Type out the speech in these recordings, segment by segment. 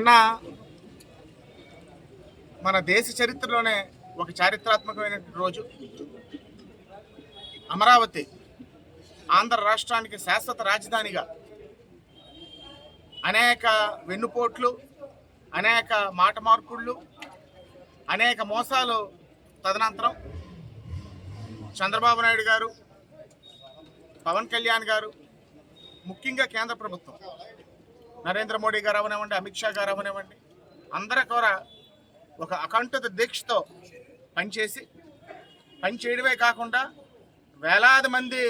మొన్న మన దేశ చరిత్రలోనే ఒక చారిత్రాత్మకమైన రోజు. అమరావతి ఆంధ్ర రాష్ట్రానికి శాశ్వత రాజధానిగా అనేక వెన్నుపోట్లు, అనేక మాట మార్పుళ్ళు, అనేక మోసాలు తదనంతరం చంద్రబాబు నాయుడు గారు, పవన్ కళ్యాణ్ గారు, ముఖ్యంగా కేంద్ర ప్రభుత్వం నరేంద్ర మోడీ గారు అవనివ్వండి, అమిత్ షా గారు అవనివ్వండి, అందరూ కూడా ఒక అకంఠిత దీక్షతో పనిచేయడమే కాకుండా వేలాది మంది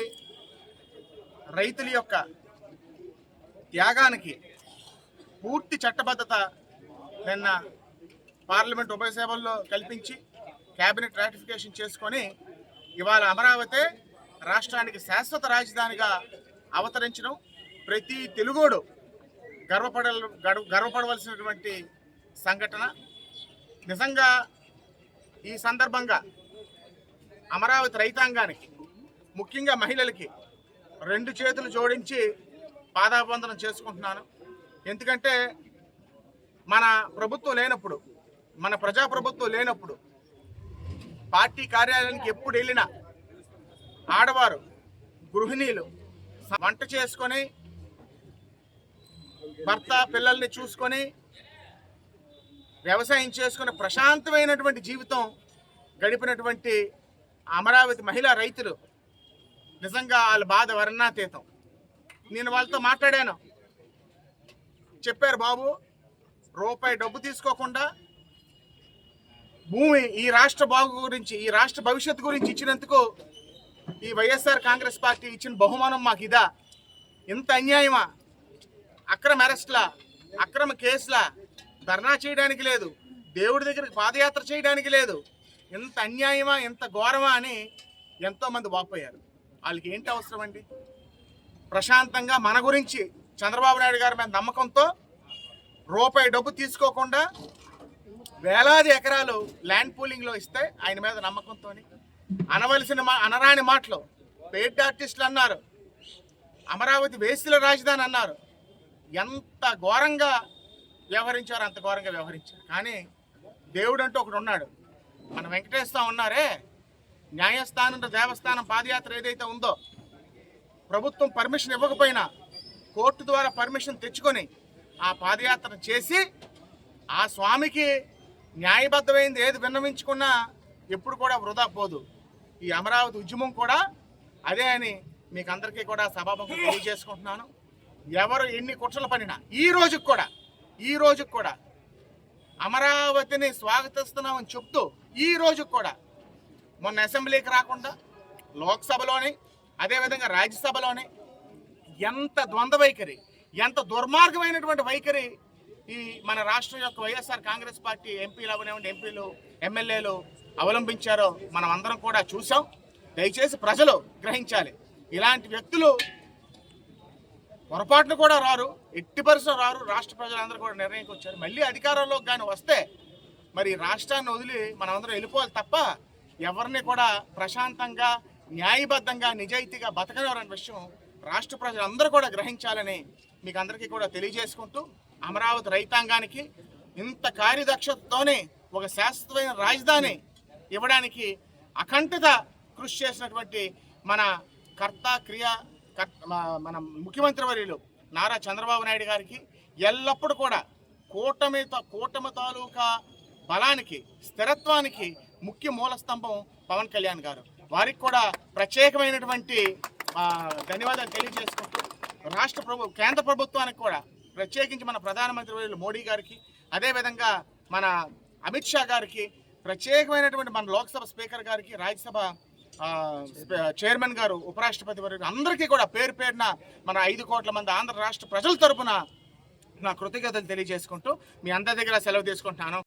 రైతుల యొక్క త్యాగానికి పూర్తి చట్టబద్ధత నిన్న పార్లమెంట్ ఉభయ సభల్లో కల్పించి కేబినెట్ రాటిఫికేషన్ చేసుకొని ఇవాళ అమరావతి రాష్ట్రానికి శాశ్వత రాజధానిగా అవతరించడం ప్రతి తెలుగోడు గర్వపడవలసినటువంటి సంఘటన. నిజంగా ఈ సందర్భంగా అమరావతి రైతాంగానికి, ముఖ్యంగా మహిళలకి 2 చేతులు జోడించి పాదాభివందనం చేసుకుంటున్నాను. ఎందుకంటే మన ప్రభుత్వం లేనప్పుడు, మన ప్రజాప్రభుత్వం లేనప్పుడు పార్టీ కార్యాలయానికి ఎప్పుడు వెళ్ళినా ఆడవారు, గృహిణీలు వంట చేసుకొని, భర్త పిల్లల్ని చూసుకొని, వ్యవసాయం చేసుకుని ప్రశాంతమైనటువంటి జీవితం గడిపినటువంటి అమరావతి మహిళా రైతులు నిజంగా వాళ్ళ బాధ వర్ణాతీతం. నేను వాళ్ళతో మాట్లాడాను. చెప్పారు, బాబు రూపాయి డబ్బు తీసుకోకుండా భూమి ఈ రాష్ట్ర బాగు గురించి, ఈ రాష్ట్ర భవిష్యత్తు గురించి ఇచ్చినందుకు ఈ వైఎస్ఆర్ కాంగ్రెస్ పార్టీ ఇచ్చిన బహుమానం మాకు ఇదా? ఇంత అన్యాయమా? అక్రమ అరెస్ట్లా, అక్రమ కేసులా, ధర్నా చేయడానికి లేదు, దేవుడి దగ్గరికి పాదయాత్ర చేయడానికి లేదు, ఎంత అన్యాయమా, ఎంత ఘోరమా అని ఎంతోమంది వాపోయారు. వాళ్ళకి ఏంటి అవసరం అండి? ప్రశాంతంగా మన గురించి చంద్రబాబు నాయుడు గారి మీద నమ్మకంతో రూపాయి డబ్బు తీసుకోకుండా వేలాది ఎకరాలు ల్యాండ్ పూలింగ్లో ఇస్తే ఆయన మీద నమ్మకంతో అనరాని మాటలు, పెయిడ్ ఆర్టిస్టులు అన్నారు, అమరావతి వేసుల రాజధాని అన్నారు. ఎంత ఘోరంగా వ్యవహరించారో అంత ఘోరంగా వ్యవహరించారు. కానీ దేవుడు అంటూ ఒకడు ఉన్నాడు. మన వెంకటేశ్వర ఉన్నారే, న్యాయస్థానం దేవస్థానం పాదయాత్ర ఏదైతే ఉందో, ప్రభుత్వం పర్మిషన్ ఇవ్వకపోయినా కోర్టు ద్వారా పర్మిషన్ తెచ్చుకొని ఆ పాదయాత్ర చేసి ఆ స్వామికి న్యాయబద్ధమైంది ఏది విన్నవించుకున్నా ఎప్పుడు కూడా వృధా పోదు. ఈ అమరావతి ఉద్యమం కూడా అదే అని మీకు అందరికీ కూడా సభాముఖంగా తెలియజేసుకుంటున్నాను. ఎవరు ఎన్ని కుట్రలు పడినా ఈ రోజుకి కూడా అమరావతిని స్వాగతిస్తున్నామని చెప్తూ ఈ రోజుకి కూడా మొన్న అసెంబ్లీకి రాకుండా లోక్సభలోని, అదేవిధంగా రాజ్యసభలోని ఎంత ద్వంద్వ వైఖరి, ఎంత దుర్మార్గమైనటువంటి వైఖరి ఈ మన రాష్ట్రం యొక్క వైఎస్ఆర్ కాంగ్రెస్ పార్టీ ఎంపీలు అవనివ్వండి, ఎంపీలు, ఎమ్మెల్యేలు అవలంబించారో మనం అందరం కూడా చూసాం. దయచేసి ప్రజలు గ్రహించాలి. ఇలాంటి వ్యక్తులు పొరపాటును కూడా రారు, ఎట్టి పరిస్థితులు రారు. రాష్ట్ర ప్రజలందరూ కూడా నిర్ణయంకి వచ్చారు. మళ్ళీ అధికారంలోకి కానీ వస్తే మరి రాష్ట్రాన్ని వదిలి మనమందరం వెళ్ళిపోవాలి తప్ప ఎవరిని కూడా ప్రశాంతంగా, న్యాయబద్ధంగా, నిజాయితీగా బతకనివ్వరనే విషయం రాష్ట్ర ప్రజలందరూ కూడా గ్రహించాలని మీకు అందరికీ కూడా తెలియజేసుకుంటూ, అమరావతి రైతాంగానికి ఇంత కార్యదక్షతతోనే ఒక శాశ్వతమైన రాజధాని ఇవ్వడానికి అఖండిత కృషి చేసినటువంటి మన మన ముఖ్యమంత్రి వర్యులు నారా చంద్రబాబు నాయుడు గారికి ఎల్లప్పుడూ కూడా కూటమి తాలూకా బలానికి, స్థిరత్వానికి ముఖ్య మూలస్తంభం పవన్ కళ్యాణ్ గారు. వారికి కూడా ప్రత్యేకమైనటువంటి ధన్యవాదాలు తెలియజేసుకుంటూ, కేంద్ర ప్రభుత్వానికి కూడా ప్రత్యేకించి మన ప్రధానమంత్రి వర్యులు మోడీ గారికి, అదేవిధంగా మన అమిత్ షా గారికి, ప్రత్యేకమైనటువంటి మన లోక్సభ స్పీకర్ గారికి, రాజ్యసభ చైర్మన్ గారు, ఉపరాష్ట్రపతి వర్యులు అందరికీ కూడా పేరు పేరున మన 5 కోట్ల మంది ఆంధ్ర రాష్ట్ర ప్రజల తరపున నా కృతజ్ఞతలు తెలియజేసుకుంటూ మీ అందరి దగ్గర సెలవు తీసుకుంటున్నాను.